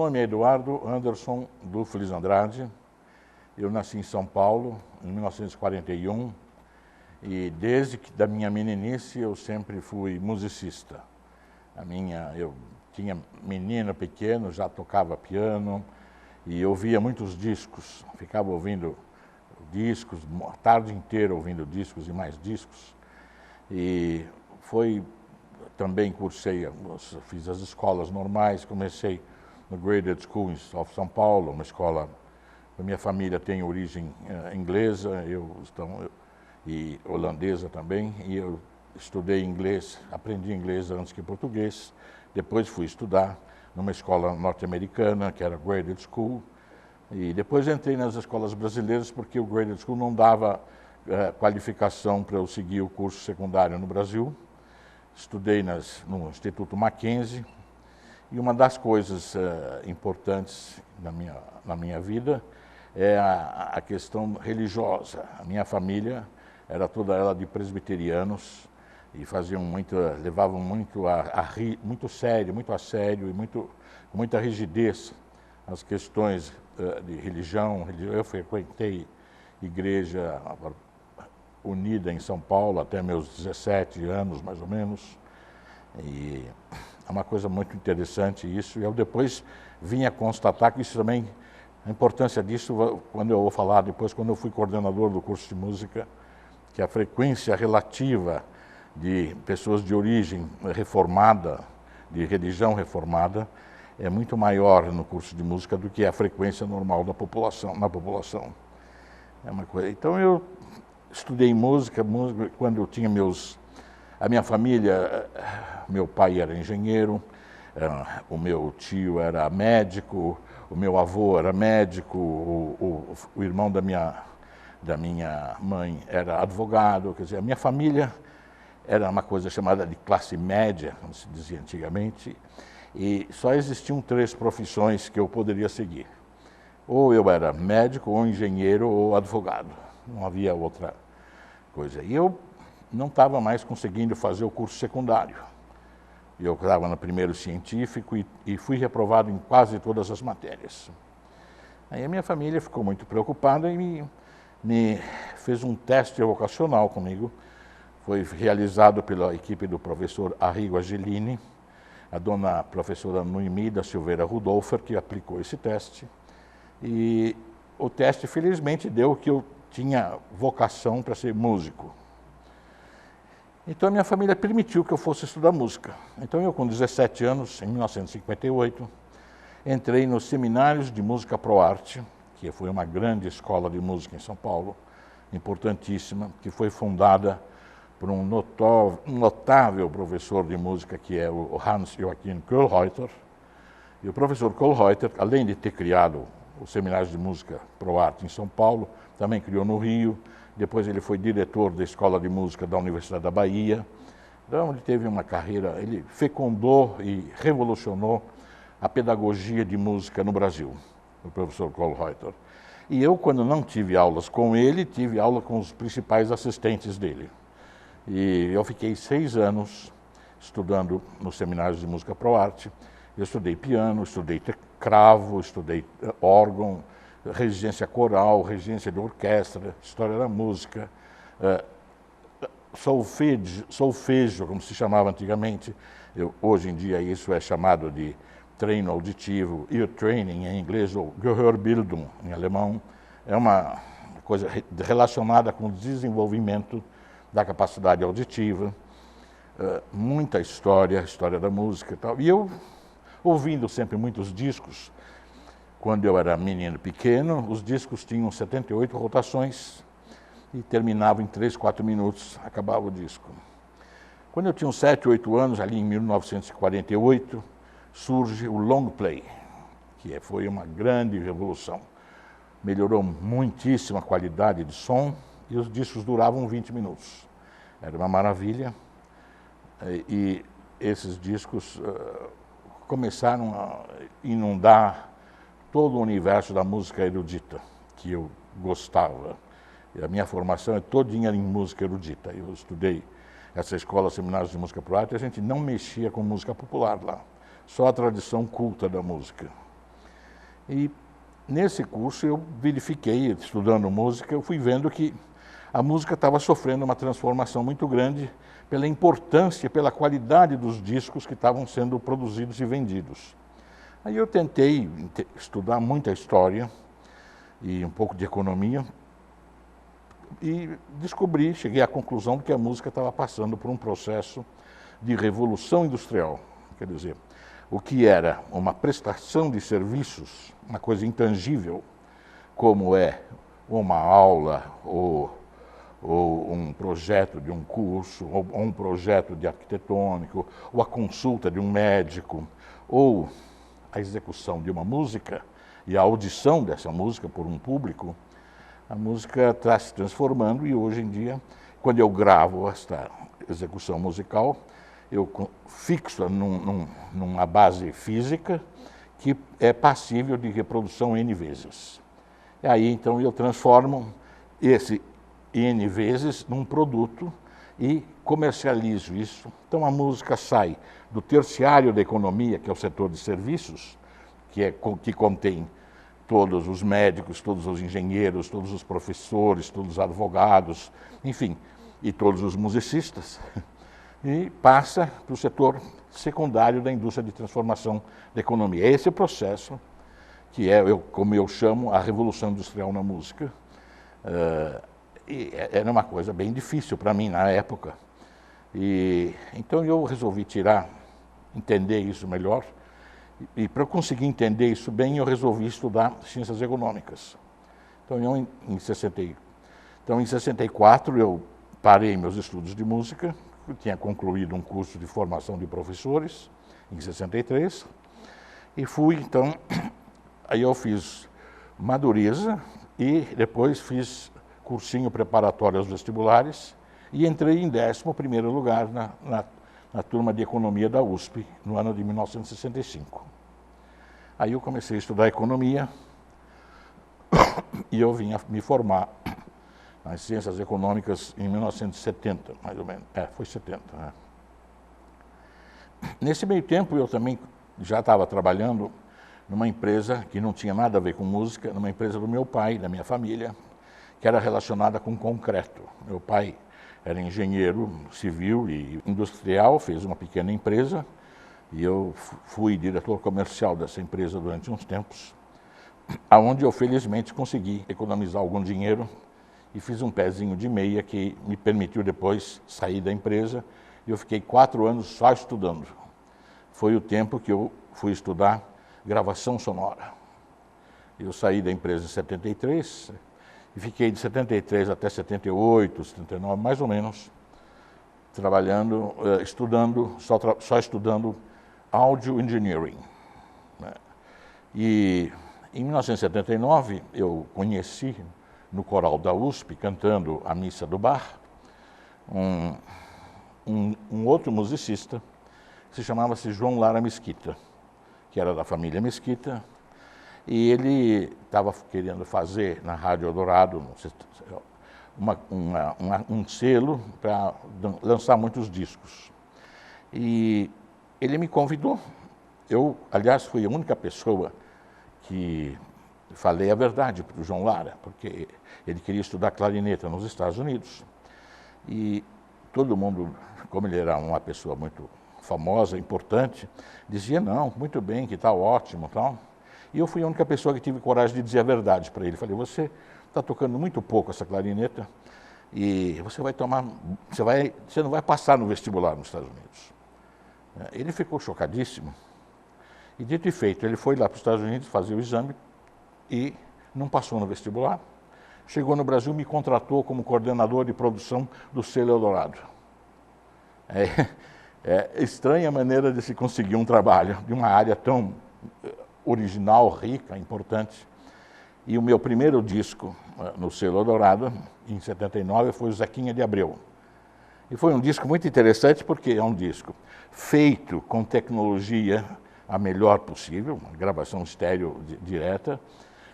nome é Eduardo Anderson Duflis Andrade. Eu nasci em São Paulo, em 1941, e desde que da minha meninice eu sempre fui musicista. Eu tinha menino pequeno, já tocava piano e ouvia muitos discos, ficava ouvindo discos, a tarde inteira ouvindo discos e mais discos. E também fiz as escolas normais, comecei no Graded School em São Paulo, uma escola, a minha família tem origem inglesa, e holandesa também, e eu estudei inglês, aprendi inglês antes que português, depois fui estudar numa escola norte-americana, que era Graded School, e depois entrei nas escolas brasileiras porque o Graded School não dava qualificação para eu seguir o curso secundário no Brasil. Estudei no Instituto Mackenzie, e uma das coisas importantes na minha vida é a questão religiosa. A minha família era toda ela de presbiterianos e levavam muito muito a sério e com muita rigidez as questões de religião. Eu frequentei igreja unida em São Paulo até meus 17 anos, mais ou menos, e é uma coisa muito interessante isso. E eu depois vim a constatar que isso também, a importância disso, quando eu vou falar depois, quando eu fui coordenador do curso de música, que a frequência relativa de pessoas de origem reformada, de religião reformada, é muito maior no curso de música do que a frequência normal na população. É uma coisa. Então eu estudei música quando eu tinha a minha família, meu pai era engenheiro, o meu tio era médico, o meu avô era médico, o irmão da minha mãe era advogado. Quer dizer, a minha família era uma coisa chamada de classe média, como se dizia antigamente, e só existiam 3 profissões que eu poderia seguir. Ou eu era médico, ou engenheiro, ou advogado. Não havia outra coisa. E eu não estava mais conseguindo fazer o curso secundário. Eu estava no primeiro científico e fui reprovado em quase todas as matérias. Aí a minha família ficou muito preocupada e me fez um teste vocacional comigo. Foi realizado pela equipe do professor Arrigo Angelini, a dona professora Noemi da Silveira Rudolfer, que aplicou esse teste. E o teste, felizmente, deu que eu tinha vocação para ser músico. Então a minha família permitiu que eu fosse estudar música. Então eu, com 17 anos, em 1958, entrei nos Seminários de Música Pro Arte, que foi uma grande escola de música em São Paulo, importantíssima, que foi fundada por um notável professor de música, que é o Hans-Joachim Kohlreuter. E o professor Kohlreuter, além de ter criado os Seminários de Música Pro Arte em São Paulo, também criou no Rio. Depois ele foi diretor da Escola de Música da Universidade da Bahia. Então ele teve uma carreira, ele fecundou e revolucionou a pedagogia de música no Brasil, o professor Kohlreuter. E eu, quando não tive aulas com ele, tive aula com os principais assistentes dele. E eu fiquei 6 anos estudando nos Seminários de Música Pro Arte. Eu estudei piano, estudei cravo, estudei órgão, regência coral, regência de orquestra, história da música, solfejo, como se chamava antigamente. Hoje em dia isso é chamado de treino auditivo, ear training em inglês, ou Gehörbildung em alemão. É uma coisa relacionada com o desenvolvimento da capacidade auditiva, muita história da música e tal. E eu, ouvindo sempre muitos discos, quando eu era menino pequeno, os discos tinham 78 rotações e terminavam em 3, 4 minutos, acabava o disco. Quando eu tinha uns 7, 8 anos, ali em 1948, surge o long play, que foi uma grande revolução. Melhorou muitíssimo a qualidade de som e os discos duravam 20 minutos. Era uma maravilha. E esses discos começaram a inundar todo o universo da música erudita, que eu gostava. E a minha formação é todinha em música erudita. Eu estudei essa escola, Seminários de Música Pro Arte, e a gente não mexia com música popular lá, só a tradição culta da música. E nesse curso eu verifiquei, estudando música, eu fui vendo que a música estava sofrendo uma transformação muito grande pela importância, pela qualidade dos discos que estavam sendo produzidos e vendidos. Aí eu tentei estudar muita história e um pouco de economia e cheguei à conclusão de que a música estava passando por um processo de revolução industrial. Quer dizer, o que era uma prestação de serviços, uma coisa intangível, como é uma aula ou um projeto de um curso, ou um projeto de arquitetônico, ou a consulta de um médico, ou a execução de uma música e a audição dessa música por um público, a música está se transformando e hoje em dia, quando eu gravo esta execução musical, eu fixo numa base física que é passível de reprodução N vezes. E aí, então, eu transformo esse N vezes num produto e comercializo isso. Então, a música sai do terciário da economia, que é o setor de serviços, que contém todos os médicos, todos os engenheiros, todos os professores, todos os advogados, enfim, e todos os musicistas, e passa para o setor secundário da indústria de transformação da economia. Esse é o processo que é, como eu chamo, a revolução industrial na música. E era uma coisa bem difícil para mim na época. E então eu resolvi entender isso melhor. E para eu conseguir entender isso bem, eu resolvi estudar ciências econômicas. Então, em 64, eu parei meus estudos de música. Eu tinha concluído um curso de formação de professores, em 63, e fui, então, aí eu fiz madureza e depois fiz cursinho preparatório aos vestibulares e entrei em 11º lugar na turma de economia da USP, no ano de 1965. Aí eu comecei a estudar economia e eu vim a me formar nas ciências econômicas em 1970, mais ou menos. Foi 70. Né? Nesse meio tempo, eu também já estava trabalhando numa empresa que não tinha nada a ver com música, numa empresa do meu pai, da minha família, que era relacionada com concreto. Meu pai era engenheiro civil e industrial, fez uma pequena empresa, e eu fui diretor comercial dessa empresa durante uns tempos, aonde eu felizmente consegui economizar algum dinheiro e fiz um pezinho de meia que me permitiu depois sair da empresa e eu fiquei 4 anos só estudando. Foi o tempo que eu fui estudar gravação sonora. Eu saí da empresa em 73 e fiquei de 73 até 78, 79, mais ou menos, trabalhando, só estudando audio engineering. Né? E em 1979 eu conheci no coral da USP, cantando a missa do bar, um outro musicista, que se chamava-se João Lara Mesquita, que era da família Mesquita, e ele estava querendo fazer na Rádio Eldorado um selo para lançar muitos discos. E ele me convidou. Eu, aliás, fui a única pessoa que falei a verdade para o João Lara, porque ele queria estudar clarineta nos Estados Unidos. E todo mundo, como ele era uma pessoa muito famosa, importante, dizia, não, muito bem, que está ótimo, tal. E eu fui a única pessoa que tive coragem de dizer a verdade para ele. Falei, você está tocando muito pouco essa clarineta e você não vai passar no vestibular nos Estados Unidos. Ele ficou chocadíssimo. E dito e feito, ele foi lá para os Estados Unidos fazer o exame e não passou no vestibular. Chegou no Brasil e me contratou como coordenador de produção do selo Eldorado. É estranha a maneira de se conseguir um trabalho de uma área tão original, rica, importante. E o meu primeiro disco no selo Eldorado, em 79, foi o Zequinha de Abreu. E foi um disco muito interessante porque é um disco feito com tecnologia a melhor possível, uma gravação estéreo direta,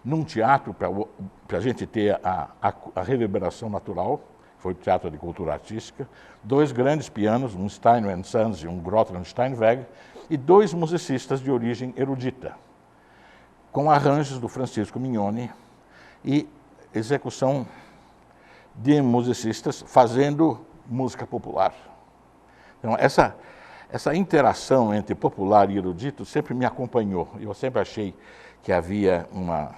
num teatro para a gente ter a reverberação natural, foi o Teatro de Cultura Artística, 2 grandes pianos, um Steinway & Sons e um Grotland Steinweg, e 2 musicistas de origem erudita. com arranjos do Francisco Mignoni e execução de musicistas fazendo música popular. Então, essa interação entre popular e erudito sempre me acompanhou. Eu sempre achei que havia uma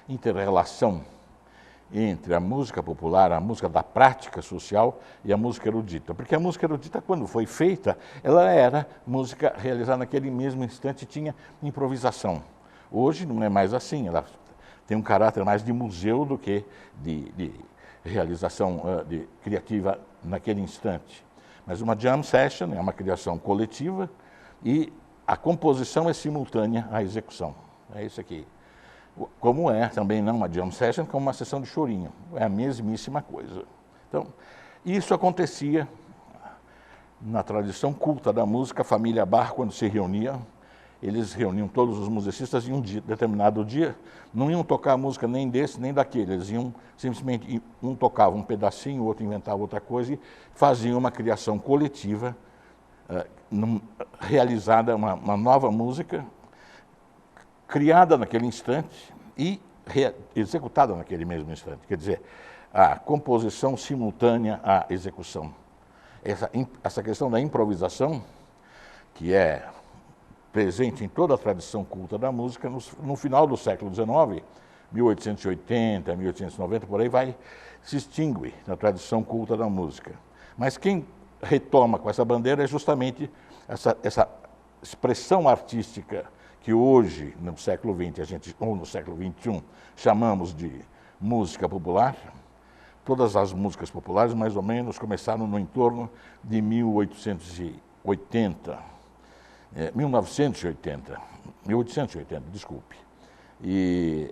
inter-relação entre a música popular, a música da prática social e a música erudita. Porque a música erudita, quando foi feita, ela era música realizada naquele mesmo instante, tinha improvisação. Hoje não é mais assim, ela tem um caráter mais de museu do que de realização criativa naquele instante. Mas uma jam session é uma criação coletiva e a composição é simultânea à execução. É isso aqui. Como é também não uma jam session, como uma sessão de chorinho. É a mesmíssima coisa. Então, isso acontecia na tradição culta da música. A família Bach, quando se reunia, eles reuniam todos os musicistas em um determinado dia, não iam tocar música nem desse nem daquele, eles iam simplesmente, um tocava um pedacinho, o outro inventava outra coisa e faziam uma criação coletiva, realizada, uma nova música, criada naquele instante e executada naquele mesmo instante. Quer dizer, a composição simultânea à execução. Essa questão da improvisação, que é presente em toda a tradição culta da música, no final do século XIX, 1880, 1890, por aí vai, se extingue na tradição culta da música. Mas quem retoma com essa bandeira é justamente essa expressão artística que hoje, no século XX, ou no século XXI, chamamos de música popular. Todas as músicas populares, mais ou menos, começaram no entorno de 1880, desculpe. E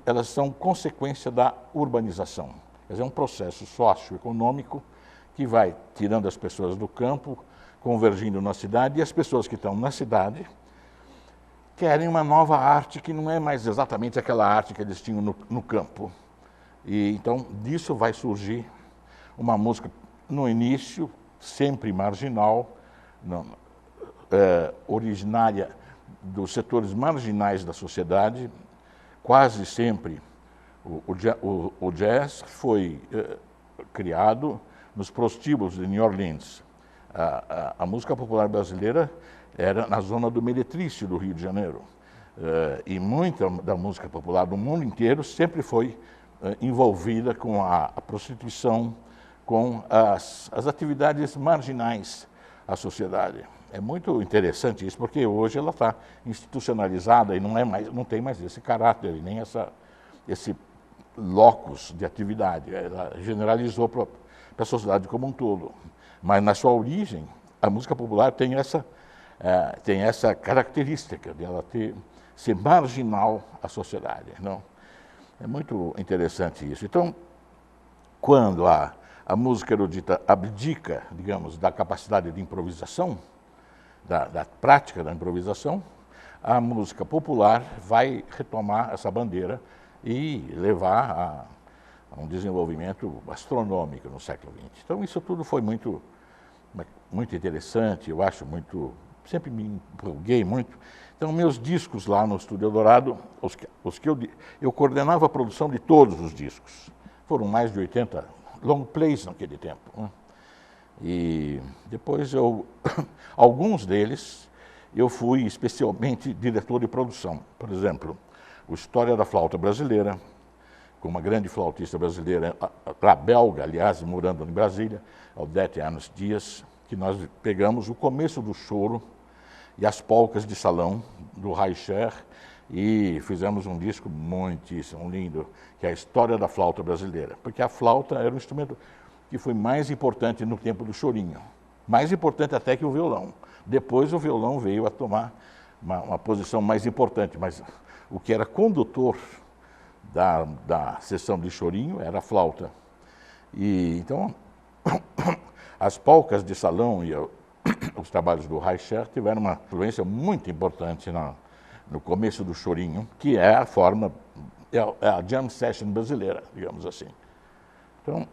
elas são consequência da urbanização. Quer dizer, é um processo socioeconômico que vai tirando as pessoas do campo, convergindo na cidade, e as pessoas que estão na cidade querem uma nova arte que não é mais exatamente aquela arte que eles tinham no campo. E então disso vai surgir uma música, no início, sempre marginal, originária dos setores marginais da sociedade. Quase sempre o jazz foi criado nos prostíbulos de New Orleans. A música popular brasileira era na zona do Meretrício, do Rio de Janeiro. E muita da música popular do mundo inteiro sempre foi envolvida com a prostituição, com as atividades marginais à sociedade. É muito interessante isso, porque hoje ela está institucionalizada e não tem mais esse caráter, nem esse locus de atividade. Ela generalizou para a sociedade como um todo. Mas na sua origem, a música popular tem essa característica de ela ser marginal à sociedade. Não? É muito interessante isso. Então, quando a música erudita abdica, digamos, da capacidade de improvisação, da prática da improvisação, a música popular vai retomar essa bandeira e levar a um desenvolvimento astronômico no século XX. Então, isso tudo foi muito interessante, eu acho sempre me empolguei muito. Então, meus discos lá no Estúdio Eldorado, os que eu coordenava a produção de todos os discos. Foram mais de 80 long plays naquele tempo. Né? E depois alguns deles, eu fui especialmente diretor de produção. Por exemplo, o História da Flauta Brasileira, com uma grande flautista brasileira, a belga, aliás, morando em Brasília, Odete Anos Dias, que nós pegamos o começo do choro e as polcas de salão do Reicher e fizemos um disco muitíssimo lindo, que é a História da Flauta Brasileira, porque a flauta era o instrumento que foi mais importante no tempo do chorinho, mais importante até que o violão. Depois o violão veio a tomar uma posição mais importante, mas o que era condutor da sessão de chorinho era a flauta. E então as polcas de salão e os trabalhos do Reicher tiveram uma influência muito importante no começo do chorinho, que é a forma, é a jam session brasileira, digamos assim. Então,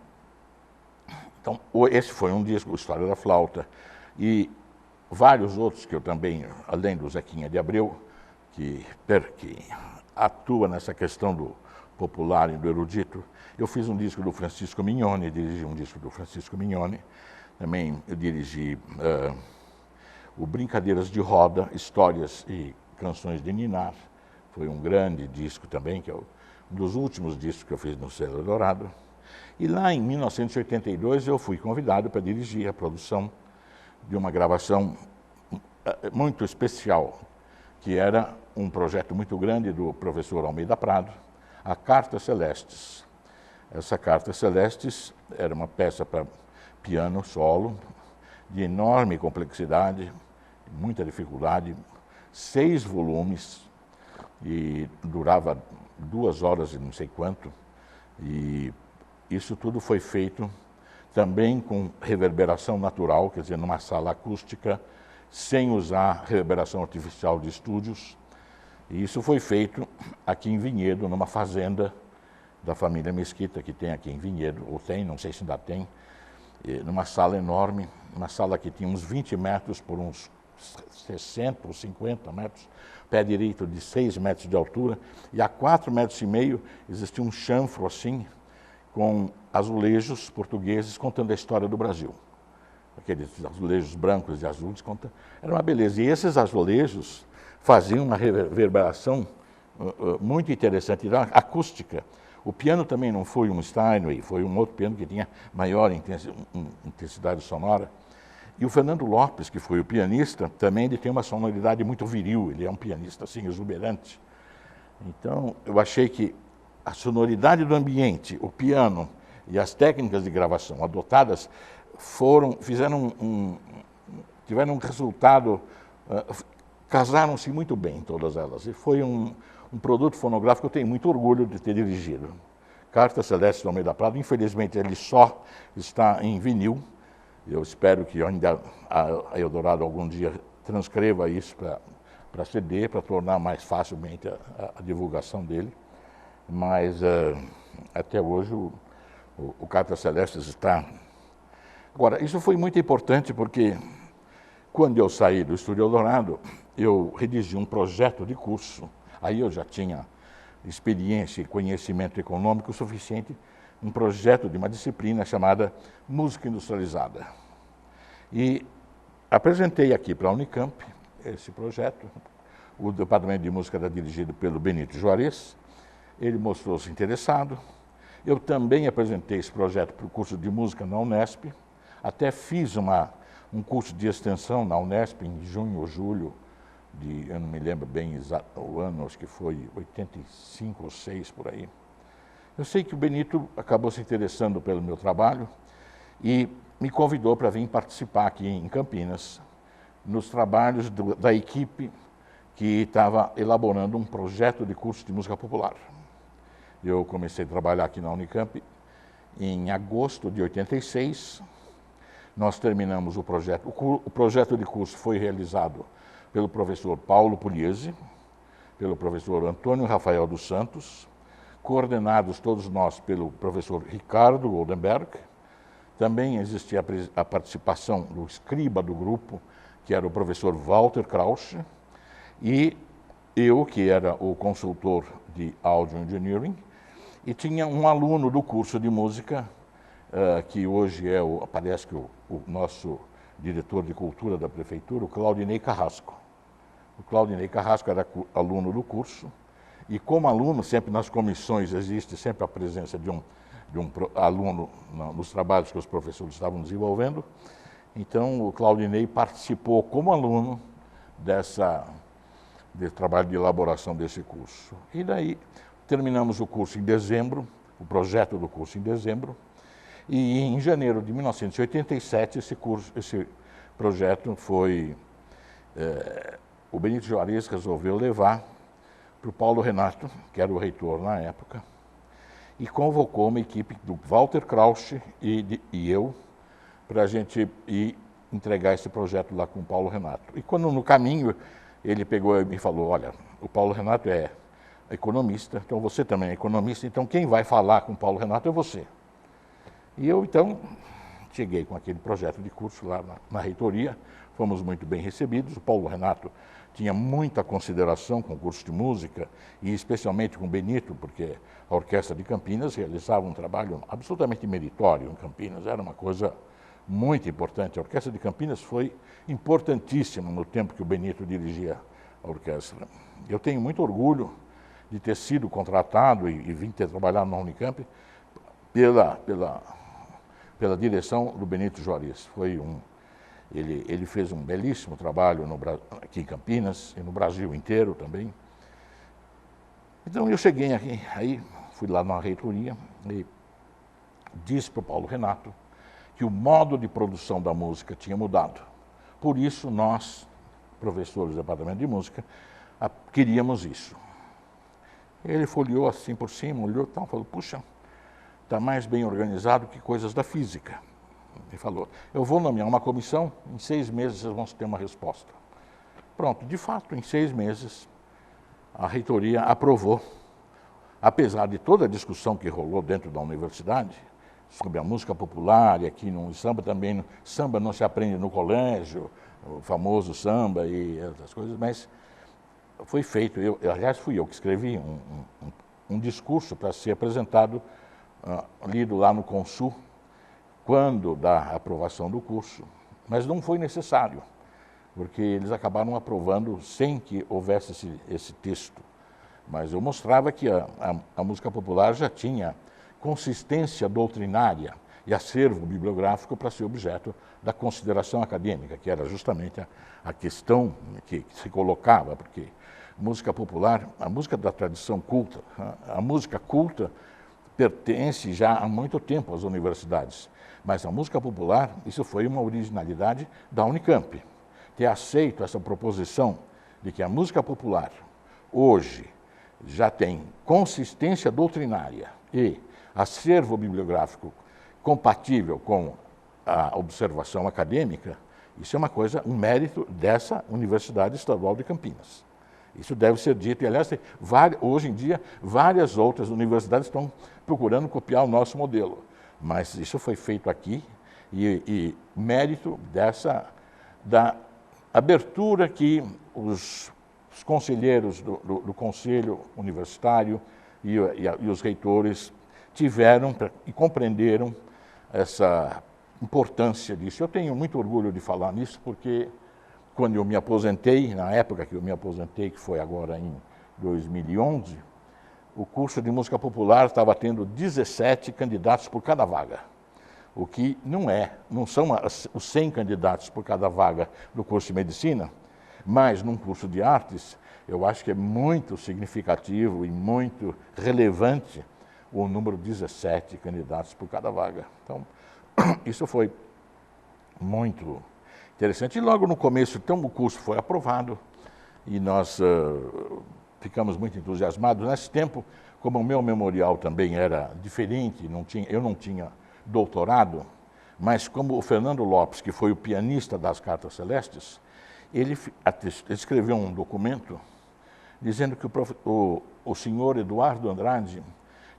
esse foi um disco, História da Flauta, e vários outros que eu também, além do Zequinha de Abreu, que atua nessa questão do popular e do erudito. Eu fiz um disco do Francisco Mignone, dirigi um disco do Francisco Mignone. Também eu dirigi o Brincadeiras de Roda, Histórias e Canções de Ninar. Foi um grande disco também, que é um dos últimos discos que eu fiz no Selo Eldorado. E lá em 1982 eu fui convidado para dirigir a produção de uma gravação muito especial, que era um projeto muito grande do professor Almeida Prado, a Cartas Celestes. Essa Cartas Celestes era uma peça para piano solo, de enorme complexidade, muita dificuldade, 6 volumes, e durava 2 horas e não sei quanto, e isso tudo foi feito também com reverberação natural, quer dizer, numa sala acústica, sem usar reverberação artificial de estúdios. E isso foi feito aqui em Vinhedo, numa fazenda da família Mesquita, que tem aqui em Vinhedo, ou tem, não sei se ainda tem, numa sala enorme, uma sala que tinha uns 20 metros por uns 60 ou 50 metros, pé direito de 6 metros de altura, e a 4,5 metros existia um chanfro assim, com azulejos portugueses contando a história do Brasil. Aqueles azulejos brancos e azuis, era uma beleza. E esses azulejos faziam uma reverberação muito interessante, acústica. O piano também não foi um Steinway, foi um outro piano que tinha maior intensidade sonora. E o Fernando Lopes, que foi o pianista, também ele tem uma sonoridade muito viril, ele é um pianista assim, exuberante. Então, eu achei que a sonoridade do ambiente, o piano e as técnicas de gravação adotadas tiveram um resultado, casaram-se muito bem todas elas. E foi um produto fonográfico que eu tenho muito orgulho de ter dirigido. Cartas Celestes do Almeida Prado, infelizmente ele só está em vinil. Eu espero que ainda a Eldorado algum dia transcreva isso para CD, para tornar mais facilmente a divulgação dele. Mas até hoje o Cartas Celestes está... Agora, isso foi muito importante porque quando eu saí do Estúdio Eldorado, eu redigi um projeto de curso. Aí eu já tinha experiência e conhecimento econômico suficiente, um projeto de uma disciplina chamada Música Industrializada. E apresentei aqui para a Unicamp esse projeto. O Departamento de Música era dirigido pelo Benito Juarez. Ele mostrou-se interessado. Eu também apresentei esse projeto para o curso de música na Unesp. Até fiz um curso de extensão na Unesp em junho ou julho eu não me lembro bem exato o ano, acho que foi 85 ou 6 por aí. Eu sei que o Benito acabou se interessando pelo meu trabalho e me convidou para vir participar aqui em Campinas, nos trabalhos da equipe que estava elaborando um projeto de curso de música popular. Eu comecei a trabalhar aqui na Unicamp em agosto de 86. Nós terminamos o projeto. O projeto de curso foi realizado pelo professor Paulo Pugliese, pelo professor Antônio Rafael dos Santos, coordenados todos nós pelo professor Ricardo Goldenberg. Também existia a participação do escriba do grupo, que era o professor Walter Krausch, e eu, que era o consultor de Audio Engineering, e tinha um aluno do curso de música, que hoje parece que o nosso diretor de cultura da prefeitura, o Claudinei Carrasco. O Claudinei Carrasco era aluno do curso, e como aluno, sempre nas comissões existe sempre a presença de um aluno nos trabalhos que os professores estavam desenvolvendo. Então, o Claudinei participou como aluno desse trabalho de elaboração desse curso. E daí, terminamos o curso em dezembro, o projeto do curso em dezembro, e em janeiro de 1987, esse projeto foi... o Benito Juarez resolveu levar para o Paulo Renato, que era o reitor na época, e convocou uma equipe do Walter Krausch e eu para a gente ir entregar esse projeto lá com o Paulo Renato. E quando no caminho ele pegou e me falou, olha, o Paulo Renato é economista, então você também é economista, então quem vai falar com o Paulo Renato é você. E eu então cheguei com aquele projeto de curso lá na reitoria, fomos muito bem recebidos. O Paulo Renato tinha muita consideração com o curso de música, e especialmente com o Benito, porque a Orquestra de Campinas realizava um trabalho absolutamente meritório em Campinas, era uma coisa muito importante. A Orquestra de Campinas foi importantíssima no tempo que o Benito dirigia a orquestra. Eu tenho muito orgulho de ter sido contratado e vim ter trabalhado na Unicamp pela direção do Benito Juarez. Ele fez um belíssimo trabalho aqui em Campinas e no Brasil inteiro também. Então eu cheguei aqui, aí fui lá na reitoria e disse para o Paulo Renato que o modo de produção da música tinha mudado. Por isso nós, professores do Departamento de Música, queríamos isso. Ele folheou assim por cima, olhou e tal, falou, puxa, está mais bem organizado que coisas da física. Ele falou, eu vou nomear uma comissão, em 6 meses vocês vão ter uma resposta. Pronto, de fato, em 6 meses, a reitoria aprovou, apesar de toda a discussão que rolou dentro da universidade, sobre a música popular, e aqui no samba também, samba não se aprende no colégio, o famoso samba e outras coisas, mas foi feito, aliás, fui eu que escrevi um discurso para ser apresentado, lido lá no Consul, quando da aprovação do curso, mas não foi necessário, porque eles acabaram aprovando sem que houvesse esse texto. Mas eu mostrava que a música popular já tinha consistência doutrinária e acervo bibliográfico para ser objeto da consideração acadêmica, que era justamente a questão que se colocava, porque música popular, a música da tradição culta, a música culta pertence já há muito tempo às universidades, mas a música popular, isso foi uma originalidade da Unicamp, ter aceito essa proposição de que a música popular hoje já tem consistência doutrinária e acervo bibliográfico compatível com a observação acadêmica, isso é uma coisa, um mérito dessa Universidade Estadual de Campinas. Isso deve ser dito, e aliás, hoje em dia, várias outras universidades estão procurando copiar o nosso modelo, mas isso foi feito aqui, e mérito da abertura que os conselheiros do Conselho Universitário e os reitores tiveram e compreenderam essa importância disso. Eu tenho muito orgulho de falar nisso, porque quando eu me aposentei, na época que eu me aposentei, que foi agora em 2011, o curso de música popular estava tendo 17 candidatos por cada vaga, o que não são os 100 candidatos por cada vaga do curso de medicina, mas num curso de artes, eu acho que é muito significativo e muito relevante o número 17 candidatos por cada vaga. Então, isso foi muito interessante. E logo no começo, então, o curso foi aprovado e nós ficamos muito entusiasmados. Nesse tempo, como o meu memorial também era diferente, eu não tinha doutorado, mas como o Fernando Lopes, que foi o pianista das Cartas Celestes, ele escreveu um documento dizendo que o senhor Eduardo Andrade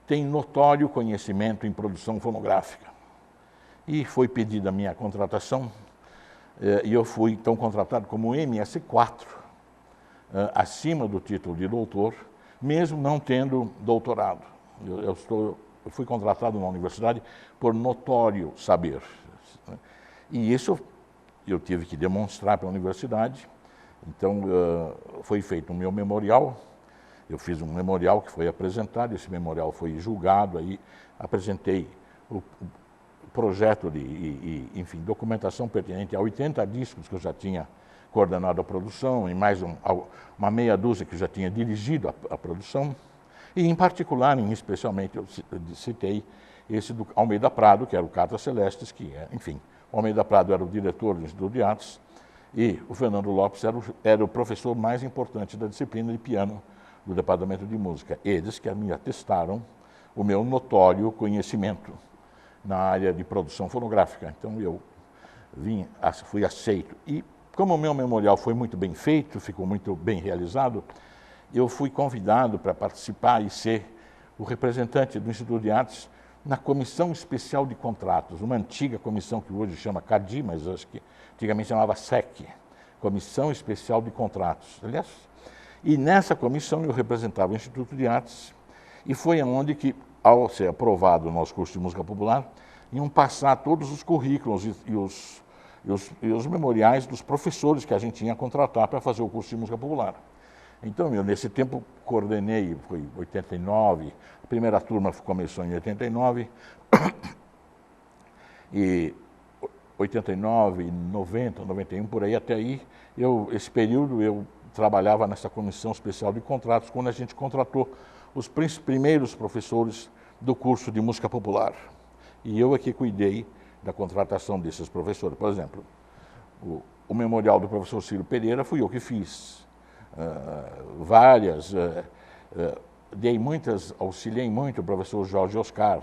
tem notório conhecimento em produção fonográfica. E foi pedida a minha contratação, e eu fui então contratado como MS4, acima do título de doutor, mesmo não tendo doutorado. Eu fui contratado na universidade por notório saber. E isso eu tive que demonstrar para a universidade. Então, foi feito o meu memorial. Eu fiz um memorial que foi apresentado, esse memorial foi julgado, aí apresentei o projeto enfim, documentação pertinente a 80 discos que eu já tinha coordenado a produção, e mais uma meia dúzia que eu já tinha dirigido a produção, e em particular, especialmente, eu citei esse do Almeida Prado, que era o Cartas Celestes, enfim, o Almeida Prado era o diretor do Instituto de Artes, e o Fernando Lopes era o professor mais importante da disciplina de piano do Departamento de Música. Eles que me atestaram o meu notório conhecimento na área de produção fonográfica. Então eu fui aceito. E como o meu memorial foi muito bem feito, ficou muito bem realizado, eu fui convidado para participar e ser o representante do Instituto de Artes na Comissão Especial de Contratos, uma antiga comissão que hoje chama CADI, mas acho que antigamente chamava SEC, Comissão Especial de Contratos. Aliás, e nessa comissão eu representava o Instituto de Artes e foi onde que, ao ser aprovado o nosso curso de música popular, iam passar todos os currículos e os memoriais dos professores que a gente tinha a contratar para fazer o curso de música popular. Então, eu nesse tempo coordenei, foi 89, a primeira turma começou em 89, e 89, 90, 91, por aí, até aí, esse período eu trabalhava nessa comissão especial de contratos, quando a gente contratou os primeiros professores do curso de música popular. E eu é que cuidei da contratação desses professores. Por exemplo, o memorial do professor Ciro Pereira fui eu que fiz. Auxiliei muito o professor Jorge Oscar,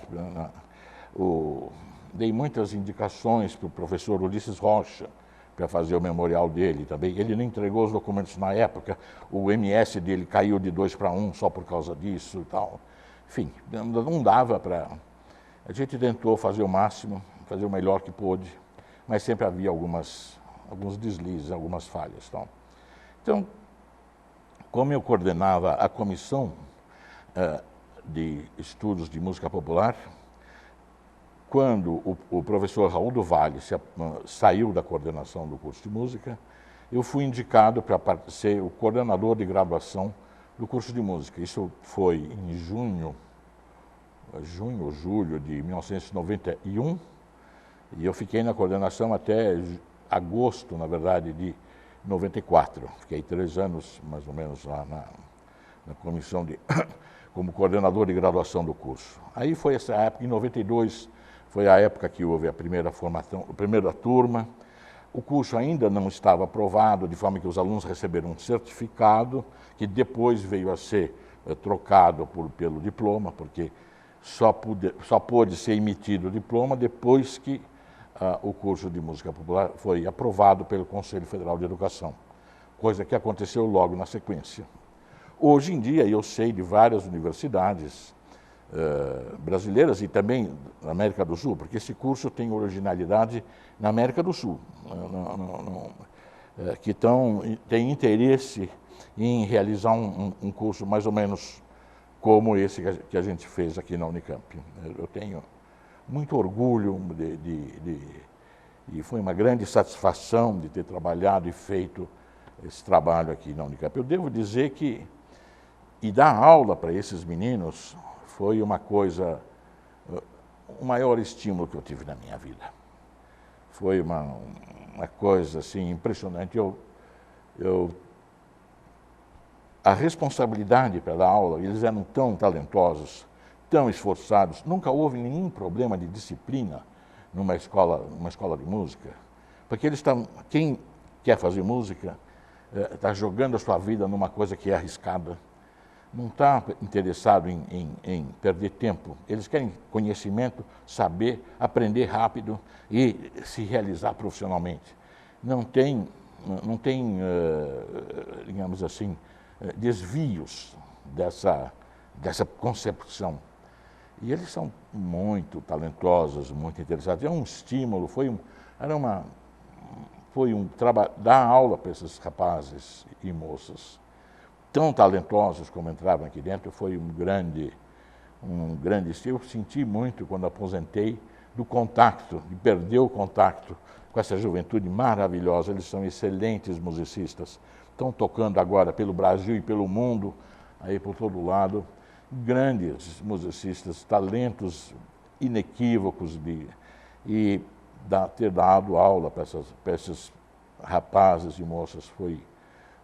dei muitas indicações para o professor Ulisses Rocha, para fazer o memorial dele também. Ele não entregou os documentos na época, o MS dele caiu de 2 para 1 só por causa disso e tal. Enfim, não dava para... A gente tentou fazer o máximo, fazer o melhor que pôde, mas sempre havia alguns deslizes, algumas falhas. Tal. Então, como eu coordenava a comissão de estudos de música popular, quando o professor Raul do Vale saiu da coordenação do curso de música, eu fui indicado para ser o coordenador de graduação do curso de música. Isso foi em junho ou julho de 1991, e eu fiquei na coordenação até agosto, na verdade, de 94. Fiquei 3 anos, mais ou menos, lá na comissão como coordenador de graduação do curso. Aí foi essa época, em 92, foi a época que houve a primeira formação, a primeira turma. O curso ainda não estava aprovado, de forma que os alunos receberam um certificado, que depois veio a ser trocado pelo diploma, porque só pôde ser emitido o diploma depois que o curso de música popular foi aprovado pelo Conselho Federal de Educação, coisa que aconteceu logo na sequência. Hoje em dia, eu sei de várias universidades brasileiras e também na América do Sul, porque esse curso tem originalidade na América do Sul, que tem interesse em realizar um curso mais ou menos como esse que a gente fez aqui na Unicamp. Eu tenho muito orgulho e foi uma grande satisfação de ter trabalhado e feito esse trabalho aqui na Unicamp. Eu devo dizer que dar aula para esses meninos foi uma coisa, o maior estímulo que eu tive na minha vida. Foi uma coisa assim impressionante. A responsabilidade para dar aula, eles eram tão talentosos, tão esforçados, nunca houve nenhum problema de disciplina numa escola de música, porque quem quer fazer música está jogando a sua vida numa coisa que é arriscada, não está interessado em perder tempo, eles querem conhecimento, saber, aprender rápido e se realizar profissionalmente. Não tem digamos assim, desvios dessa concepção. E eles são muito talentosos, muito interessados. É um estímulo, dar aula para esses rapazes e moças tão talentosos como entravam aqui dentro, foi um grande estímulo. Eu senti muito quando aposentei do contato, de perder o contato com essa juventude maravilhosa. Eles são excelentes musicistas, estão tocando agora pelo Brasil e pelo mundo, aí por todo lado, grandes musicistas, talentos inequívocos, e ter dado aula para esses rapazes e moças foi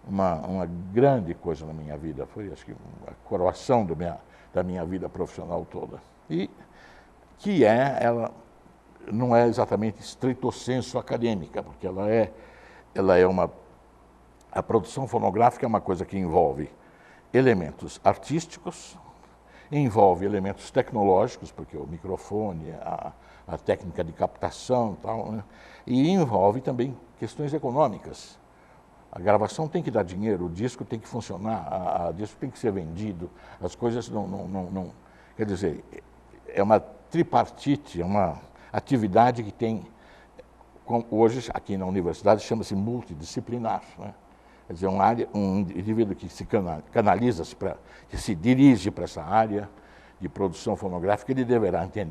uma grande coisa na minha vida, foi acho que a coroação da minha vida profissional toda. E que ela não é exatamente stricto sensu acadêmica, porque a produção fonográfica é uma coisa que envolve elementos artísticos, envolve elementos tecnológicos, porque o microfone, a técnica de captação e tal, né? E envolve também questões econômicas. A gravação tem que dar dinheiro, o disco tem que funcionar, o disco tem que ser vendido, as coisas não... Quer dizer, é uma tripartite, é uma atividade que tem, hoje aqui na universidade chama-se multidisciplinar, né? Quer dizer, um indivíduo que se canaliza, que se dirige para essa área de produção fonográfica, ele deverá ter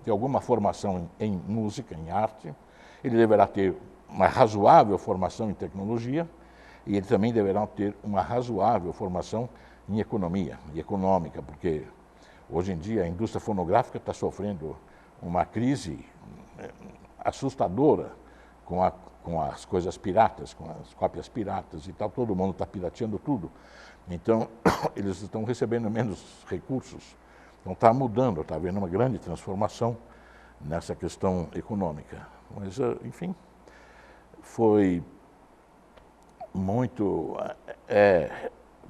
alguma formação em música, em arte, ele deverá ter uma razoável formação em tecnologia e ele também deverá ter uma razoável formação em economia e econômica, porque hoje em dia a indústria fonográfica está sofrendo uma crise assustadora com as coisas piratas, com as cópias piratas e tal, todo mundo está pirateando tudo. Então, eles estão recebendo menos recursos. Então, está mudando, está havendo uma grande transformação nessa questão econômica. Mas, enfim, foi muito...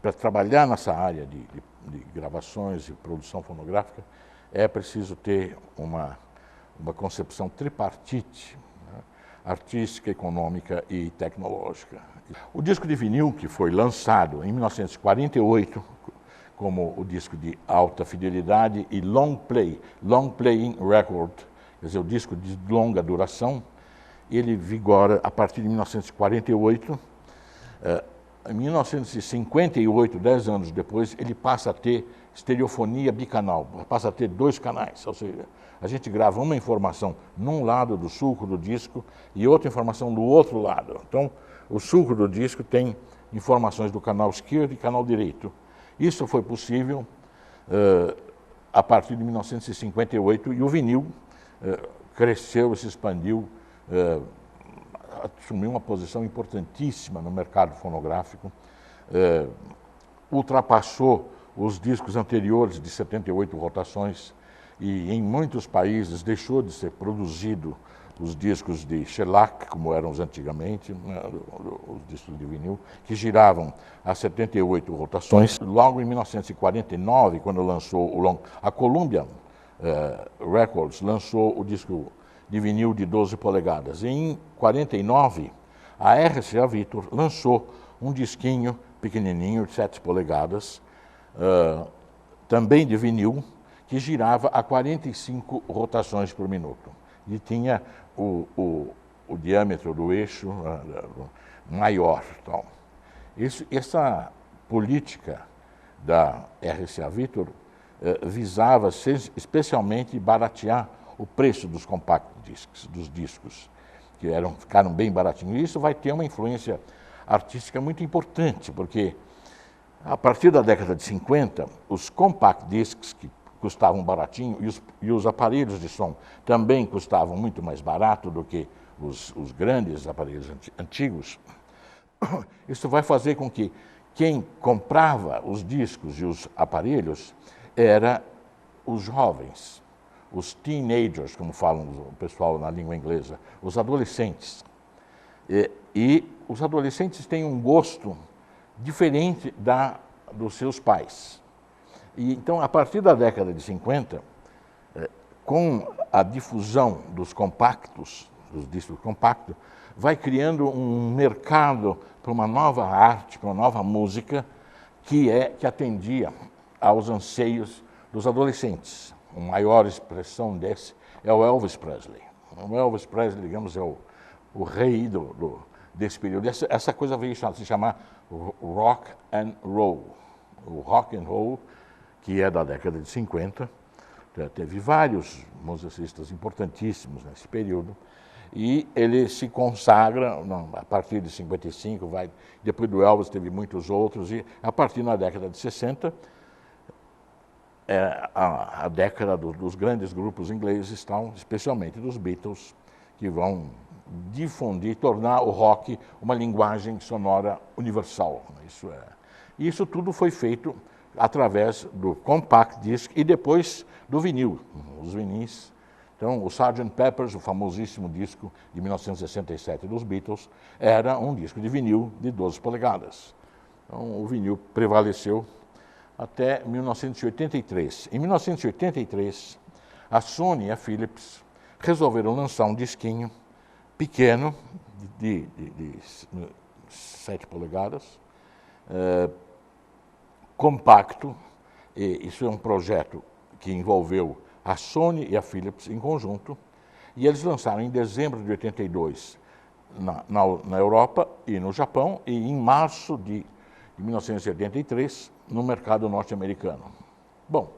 para trabalhar nessa área de gravações e produção fonográfica, é preciso ter uma concepção tripartite, né? Artística, econômica e tecnológica. O disco de vinil, que foi lançado em 1948, como o disco de alta fidelidade e long playing record, quer dizer, o disco de longa duração, ele vigora a partir de 1948. Em 1958, 10 anos depois, ele passa a ter estereofonia bicanal, passa a ter 2 canais, ou seja, a gente grava uma informação num lado do sulco do disco e outra informação do outro lado. Então, o sulco do disco tem informações do canal esquerdo e canal direito. Isso foi possível a partir de 1958 e o vinil cresceu e se expandiu, assumiu uma posição importantíssima no mercado fonográfico, ultrapassou os discos anteriores de 78 rotações e em muitos países deixou de ser produzido os discos de shellac, como eram os antigamente, né, os discos de vinil, que giravam a 78 rotações. Logo em 1949, quando lançou a Columbia Records lançou o disco de vinil de 12 polegadas. E em 49, a RCA Victor lançou um disquinho pequenininho de 7 polegadas, também de vinil, que girava a 45 rotações por minuto. E tinha o diâmetro do eixo maior. Então, essa política da RCA Victor visava especialmente baratear o preço dos compact discs, dos discos, que ficaram bem baratinhos. E isso vai ter uma influência artística muito importante, porque a partir da década de 50, os compact discs, que custavam baratinho, e os aparelhos de som também custavam muito mais barato do que os grandes aparelhos antigos, isso vai fazer com que quem comprava os discos e os aparelhos era os jovens, os teenagers, como falam o pessoal na língua inglesa, os adolescentes. E os adolescentes têm um gosto diferente dos seus pais. E então, a partir da década de 50, com a difusão dos compactos, dos discos compactos, vai criando um mercado para uma nova arte, para uma nova música, que atendia aos anseios dos adolescentes. A maior expressão desse é o Elvis Presley. O Elvis Presley, digamos, é o rei desse período. Essa coisa veio se chamar rock and roll. O rock and roll, que é da década de 50, teve vários musicistas importantíssimos nesse período, e ele se consagra a partir de 55, depois do Elvis teve muitos outros, e a partir da década de 60, a década dos grandes grupos ingleses, especialmente dos Beatles, que vão difundir, tornar o rock uma linguagem sonora universal. Isso tudo foi feito através do compact disc e depois do vinil, os vinis. Então, o Sgt. Pepper's, o famosíssimo disco de 1967 dos Beatles, era um disco de vinil de 12 polegadas. Então, o vinil prevaleceu até 1983. Em 1983, a Sony e a Philips resolveram lançar um disquinho pequeno, de 7 polegadas, compacto. E isso é um projeto que envolveu a Sony e a Philips em conjunto, e eles lançaram em dezembro de 82 na Europa e no Japão, e em março de 1983 no mercado norte-americano. Bom,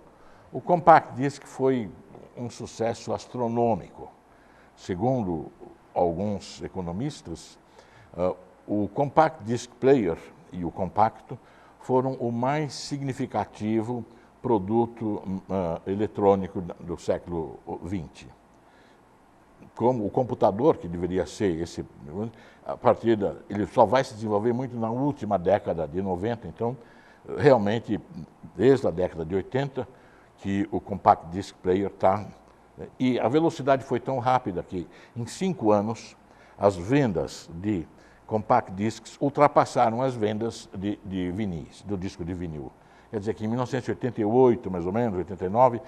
o Compact Disc foi um sucesso astronômico. Segundo alguns economistas, o Compact Disc Player e o compacto foram o mais significativo produto eletrônico do século XX. Como o computador, que deveria ser esse, a partir ele só vai se desenvolver muito na última década de 90, então, realmente, desde a década de 80, que o Compact Disc Player está... E a velocidade foi tão rápida que, em 5 anos, as vendas de Compact Discs ultrapassaram as vendas de vinis, do disco de vinil. Quer dizer que em 1988, mais ou menos, 89,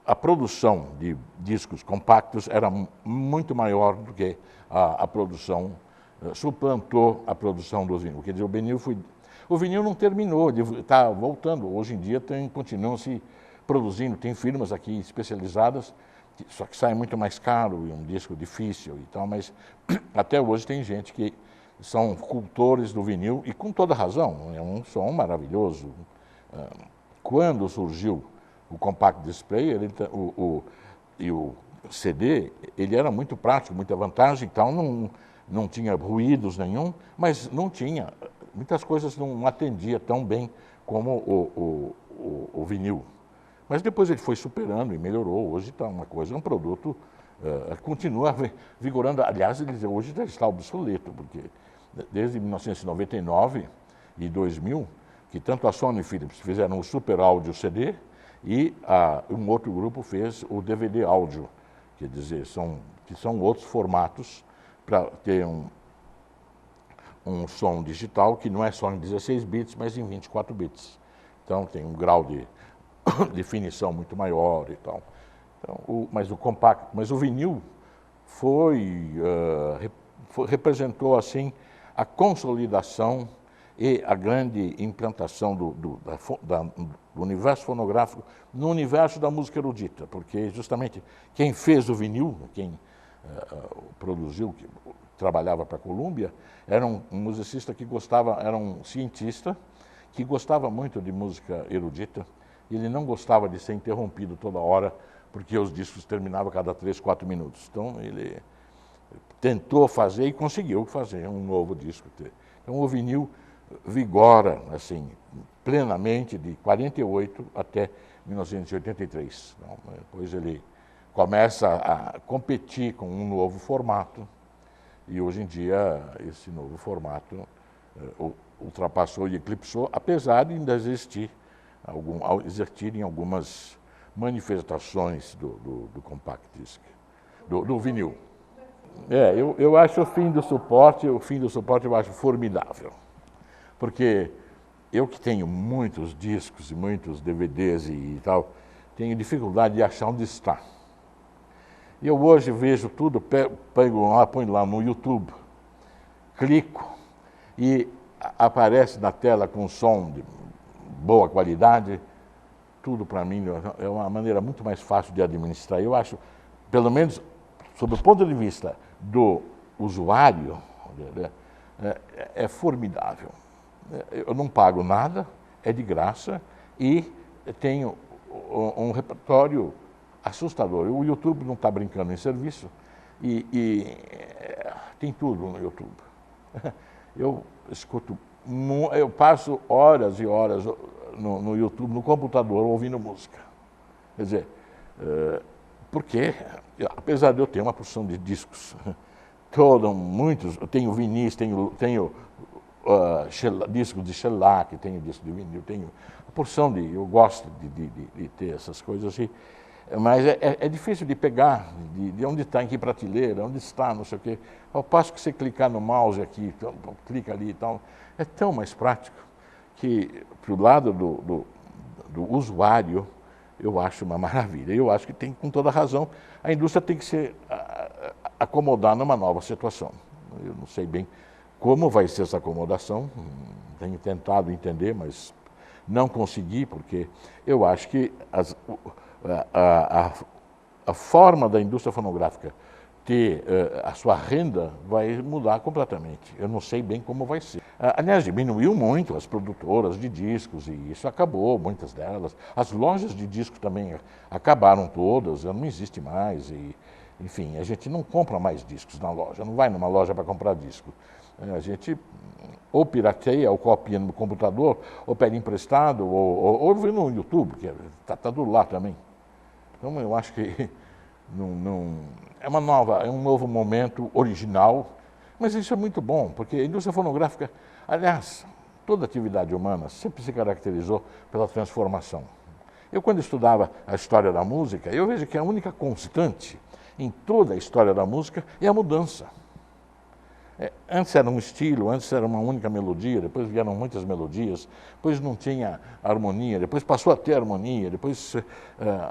a produção de discos compactos era muito maior do que a produção, suplantou a produção do vinil. Quer dizer, o vinil não terminou, está voltando. Hoje em dia continuam se produzindo, tem firmas aqui especializadas, só que sai muito mais caro e um disco difícil e tal, mas até hoje tem gente que são cultores do vinil e com toda razão, é um som maravilhoso. Quando surgiu o Compact Disc Player e o CD, ele era muito prático, muita vantagem e tal, não tinha ruídos nenhum, mas não tinha, muitas coisas não atendia tão bem como o vinil. Mas depois ele foi superando e melhorou, hoje está uma coisa, um produto, continua vigorando, aliás, hoje já está obsoleto, porque desde 1999 e 2000, que tanto a Sony e a Philips fizeram o Super Áudio CD e um outro grupo fez o DVD áudio, quer dizer, que são outros formatos para ter um som digital que não é só em 16 bits, mas em 24 bits. Então tem um grau de definição muito maior e tal. Então, mas o vinil representou assim a consolidação e a grande implantação do universo fonográfico no universo da música erudita, porque justamente quem fez o vinil, quem produziu, que trabalhava para a Columbia, era um musicista que gostava, era um cientista que gostava muito de música erudita, e ele não gostava de ser interrompido toda hora, porque os discos terminavam a cada 3, 4 minutos. Então ele tentou fazer e conseguiu fazer um novo disco. Então o vinil vigora assim plenamente de 48 até 1983. Então, depois ele começa a competir com um novo formato e hoje em dia esse novo formato ultrapassou e eclipsou, apesar de ainda existirem algumas manifestações do Compact Disc, do vinil. Eu acho o fim do suporte eu acho formidável, porque eu que tenho muitos discos e muitos DVDs e tal, tenho dificuldade de achar onde está. Eu hoje vejo tudo, pego lá, ponho lá no YouTube, clico e aparece na tela com som de boa qualidade. Tudo para mim é uma maneira muito mais fácil de administrar. Eu acho, pelo menos sob o ponto de vista do usuário, é formidável. Eu não pago nada, é de graça e tenho um repertório assustador. O YouTube não está brincando em serviço e tem tudo no YouTube. Eu escuto, eu passo horas e horas no YouTube, no computador, ouvindo música. Quer dizer, porque, apesar de eu ter uma porção de discos, muitos, eu tenho vinis, tenho discos de shellac, tenho disco de vinil, tenho uma porção eu gosto de ter essas coisas assim, mas é difícil de pegar, de onde está, em que prateleira, onde está, não sei o quê. Ao passo que você clicar no mouse aqui, clica ali e tal, é tão mais prático que, para o lado do usuário, eu acho uma maravilha. Eu acho que tem, com toda razão, a indústria tem que se acomodar numa nova situação. Eu não sei bem como vai ser essa acomodação, tenho tentado entender, mas não consegui, porque eu acho que a forma da indústria fonográfica ter a sua renda vai mudar completamente. Eu não sei bem como vai ser. Aliás, diminuiu muito as produtoras de discos e isso acabou, muitas delas. As lojas de discos também acabaram todas, não existe mais. E, enfim, a gente não compra mais discos na loja, não vai numa loja para comprar disco. A gente ou pirateia, ou copia no computador, ou pede emprestado, ou vê no YouTube, que está tudo lá também. Então eu acho que é um novo momento original, mas isso é muito bom, porque a indústria fonográfica, aliás, toda atividade humana sempre se caracterizou pela transformação. Eu, quando estudava a história da música, eu vejo que a única constante em toda a história da música é a mudança. Antes era um estilo, antes era uma única melodia, depois vieram muitas melodias, depois não tinha harmonia, depois passou a ter harmonia, depois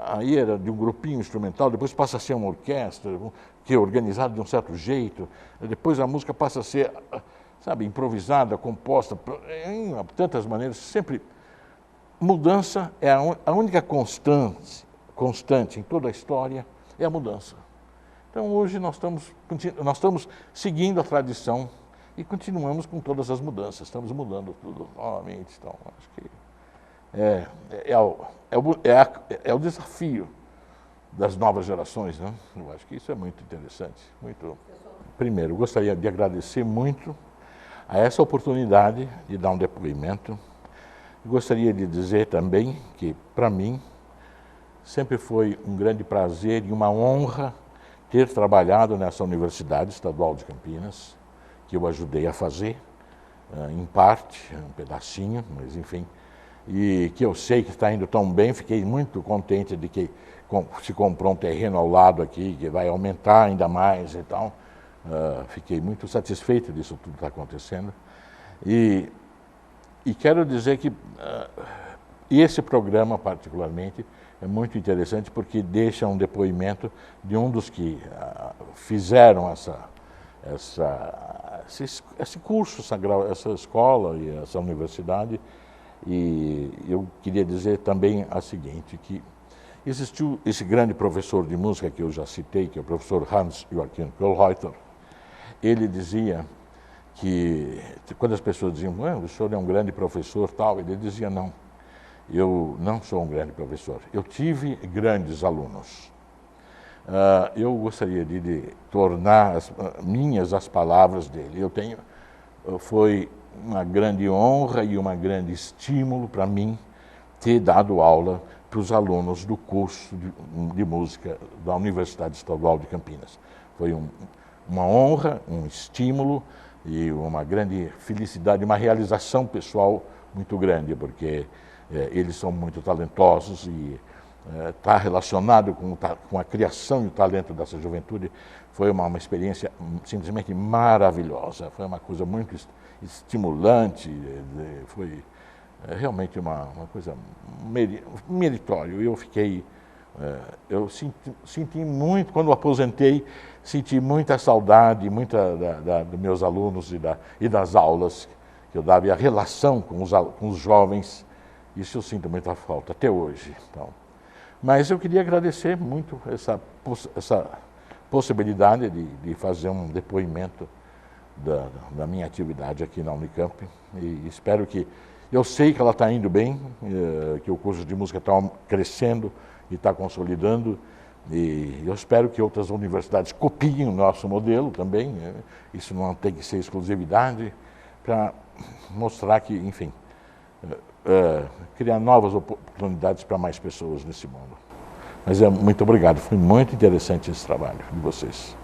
aí era de um grupinho instrumental, depois passa a ser uma orquestra, que é organizada de um certo jeito, depois a música passa a ser, sabe, improvisada, composta, em tantas maneiras, sempre. Mudança é a única constante em toda a história, é a mudança. Então hoje nós estamos seguindo a tradição e continuamos com todas as mudanças, estamos mudando tudo novamente. Então acho que é o desafio das novas gerações, né? Eu acho que isso é muito interessante. Primeiro, gostaria de agradecer muito a essa oportunidade de dar um depoimento. Gostaria de dizer também que, para mim, sempre foi um grande prazer e uma honra ter trabalhado nessa Universidade Estadual de Campinas, que eu ajudei a fazer, em parte, um pedacinho, mas enfim, e que eu sei que está indo tão bem. Fiquei muito contente de que se comprou um terreno ao lado aqui, que vai aumentar ainda mais e tal. Fiquei muito satisfeito disso tudo que está acontecendo. E quero dizer que esse programa, particularmente, é muito interessante porque deixa um depoimento de um dos que fizeram esse curso, essa escola e essa universidade. E eu queria dizer também a seguinte, que existiu esse grande professor de música que eu já citei, que é o professor Hans Joachim Kohlreuter. Ele dizia que, quando as pessoas diziam, o senhor é um grande professor, tal, ele dizia, não, eu não sou um grande professor, eu tive grandes alunos. Eu gostaria de tornar minhas as palavras dele. Foi uma grande honra e uma grande estímulo para mim ter dado aula para os alunos do curso de música da Universidade Estadual de Campinas. Foi uma honra, um estímulo e uma grande felicidade, uma realização pessoal muito grande, porque eles são muito talentosos e estar relacionado com a criação e o talento dessa juventude foi uma experiência simplesmente maravilhosa, foi uma coisa muito estimulante, foi realmente uma coisa meritória. Eu senti muito, quando aposentei, senti muita saudade, dos meus alunos e das aulas que eu dava, e a relação com os jovens, isso eu sinto muita falta, até hoje. Então, mas eu queria agradecer muito essa possibilidade de fazer um depoimento da minha atividade aqui na Unicamp, e espero que, eu sei que ela está indo bem, que o curso de música está crescendo e está consolidando, e eu espero que outras universidades copiem o nosso modelo também, isso não tem que ser exclusividade, para mostrar que, enfim, criar novas oportunidades para mais pessoas nesse mundo. Mas muito obrigado, foi muito interessante esse trabalho de vocês.